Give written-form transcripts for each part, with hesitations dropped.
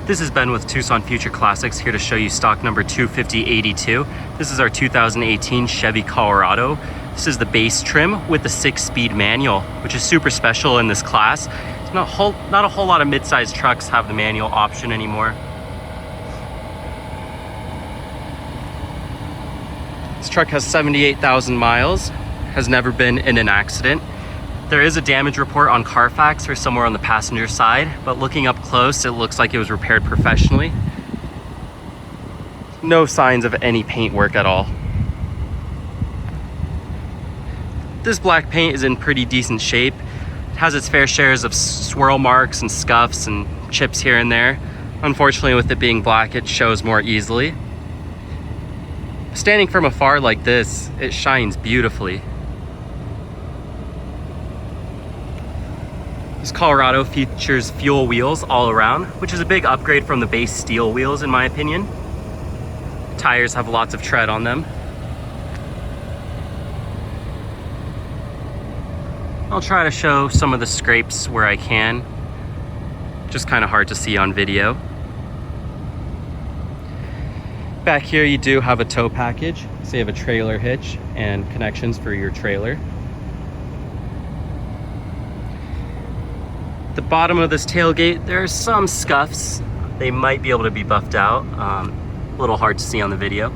This is Ben with Tucson Future Classics, here to show you stock number 25082. This is our 2018 Chevy Colorado. This is the base trim with the 6-speed manual, which is super special in this class. It's not a whole lot of mid-sized trucks have the manual option anymore. This truck has 78,000 miles, has never been in an accident. There is a damage report on Carfax or somewhere on the passenger side, but looking up close, it looks like it was repaired professionally. No signs of any paint work at all. This black paint is in pretty decent shape. It has its fair shares of swirl marks and scuffs and chips here and there. Unfortunately, with it being black, it shows more easily. Standing from afar like this, it shines beautifully. This Colorado features fuel wheels all around, which is a big upgrade from the base steel wheels in my opinion. Tires have lots of tread on them. I'll try to show some of the scrapes where I can. Just kind of hard to see on video. Back here you do have a tow package, so you have a trailer hitch and connections for your trailer. The bottom of this tailgate, there's some scuffs. They might be able to be buffed out. A little hard to see on the video.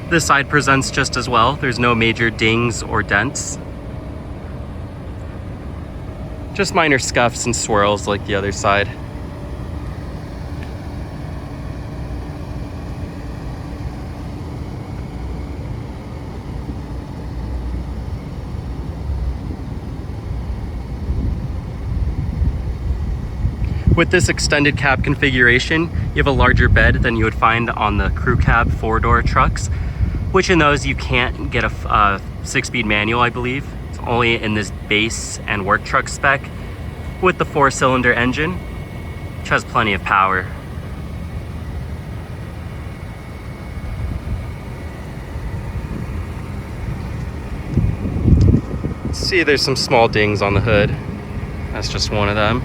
This side presents just as well. There's no major dings or dents. Just minor scuffs and swirls like the other side. With this extended cab configuration, you have a larger bed than you would find on the crew cab 4-door trucks, which in those you can't get a 6-speed manual, I believe. It's only in this base and work truck spec with the 4-cylinder engine, which has plenty of power. See, there's some small dings on the hood. That's just one of them.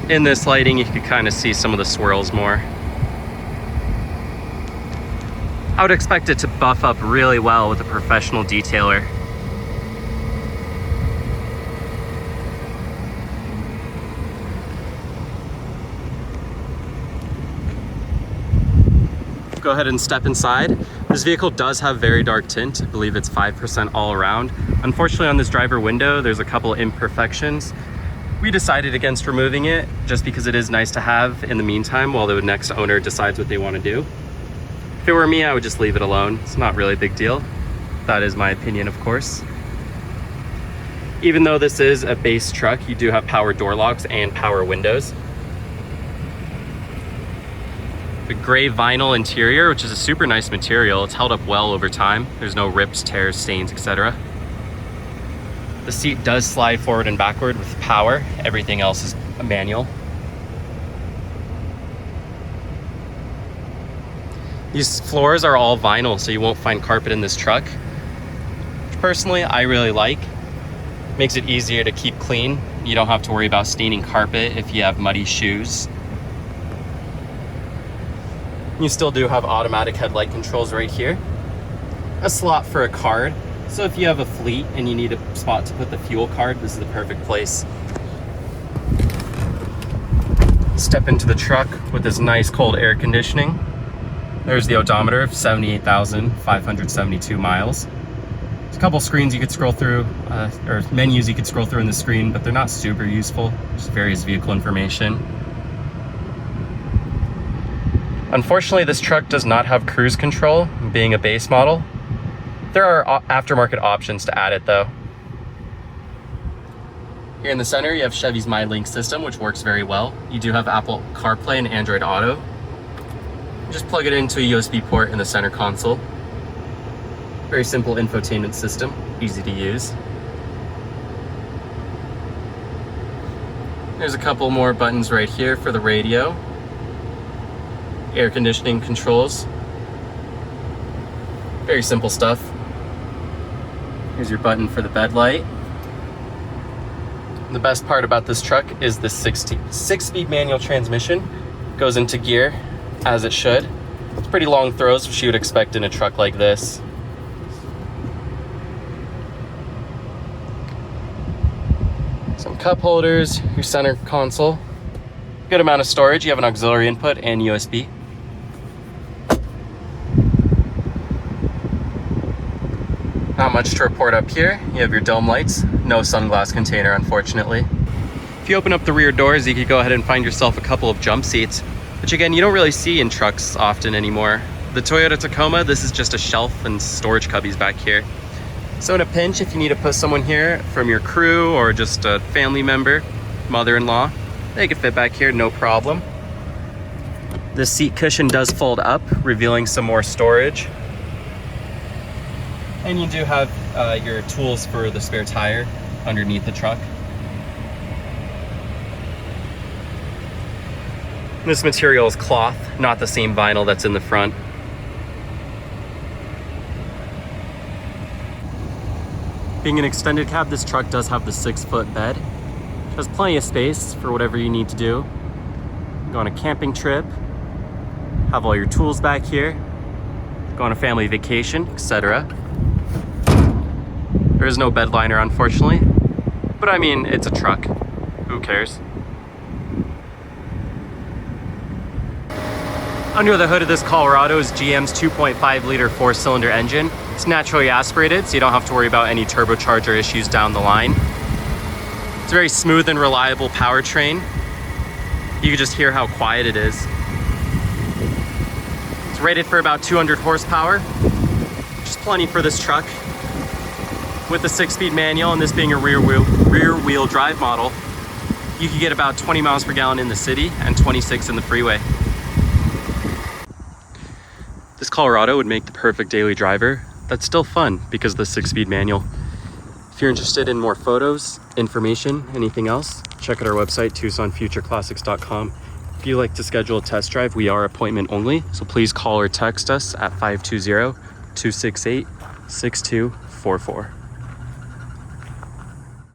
In this lighting, you can kind of see some of the swirls more. I would expect it to buff up really well with a professional detailer. Go ahead and step inside. This vehicle does have very dark tint. I believe it's 5% all around. Unfortunately, on this driver window, there's a couple imperfections. We decided against removing it just because it is nice to have in the meantime while the next owner decides what they want to do. If it were me, I would just leave it alone. It's not really a big deal. That is my opinion, of course. Even though this is a base truck, you do have power door locks and power windows. The gray vinyl interior, which is a super nice material. It's held up well over time. There's no rips, tears, stains, etc. The seat does slide forward and backward with power. Everything else is a manual. These floors are all vinyl, so you won't find carpet in this truck, which personally I really like. Makes it easier to keep clean. You don't have to worry about staining carpet if you have muddy shoes. You still do have automatic headlight controls right here. A slot for a card. So if you have a fleet and you need a spot to put the fuel card, this is the perfect place. Step into the truck with this nice cold air conditioning. There's the odometer of 78,572 miles. There's a couple screens you could scroll through, or menus you could scroll through on the screen, but they're not super useful. Just various vehicle information. Unfortunately, this truck does not have cruise control, being a base model. There are aftermarket options to add it though. Here in the center, you have Chevy's MyLink system, which works very well. You do have Apple CarPlay and Android Auto. Just plug it into a USB port in the center console. Very simple infotainment system, easy to use. There's a couple more buttons right here for the radio. Air conditioning controls. Very simple stuff. Here's your button for the bed light. The best part about this truck is the six-speed manual transmission. Goes into gear as it should. It's pretty long throws, which you would expect in a truck like this. Some cup holders, your center console. Good amount of storage. You have an auxiliary input and USB. Not much to report up here. You have your dome lights. No sunglass container, unfortunately. If you open up the rear doors, you could go ahead and find yourself a couple of jump seats, which again, you don't really see in trucks often anymore. The Toyota Tacoma, this is just a shelf and storage cubbies back here. So in a pinch, if you need to put someone here from your crew or just a family member, mother-in-law, they could fit back here, no problem. This seat cushion does fold up, revealing some more storage. And you do have your tools for the spare tire underneath the truck. This material is cloth, not the same vinyl that's in the front. Being an extended cab, this truck does have the 6-foot bed. It has plenty of space for whatever you need to do. Go on a camping trip, have all your tools back here, go on a family vacation, etc. There is no bed liner, unfortunately, but I mean, it's a truck. Who cares? Under the hood of this Colorado is GM's 2.5-liter 4-cylinder engine. It's naturally aspirated, so you don't have to worry about any turbocharger issues down the line. It's a very smooth and reliable powertrain. You can just hear how quiet it is. It's rated for about 200 horsepower, which is plenty for this truck. With the 6-speed manual and this being a rear wheel drive model, you can get about 20 miles per gallon in the city and 26 in the freeway. This Colorado would make the perfect daily driver that's still fun because of the 6-speed manual. If you're interested in more photos, information, anything else, check out our website, TucsonFutureClassics.com. If you'd like to schedule a test drive, we are appointment only, so please call or text us at 520-268-6244.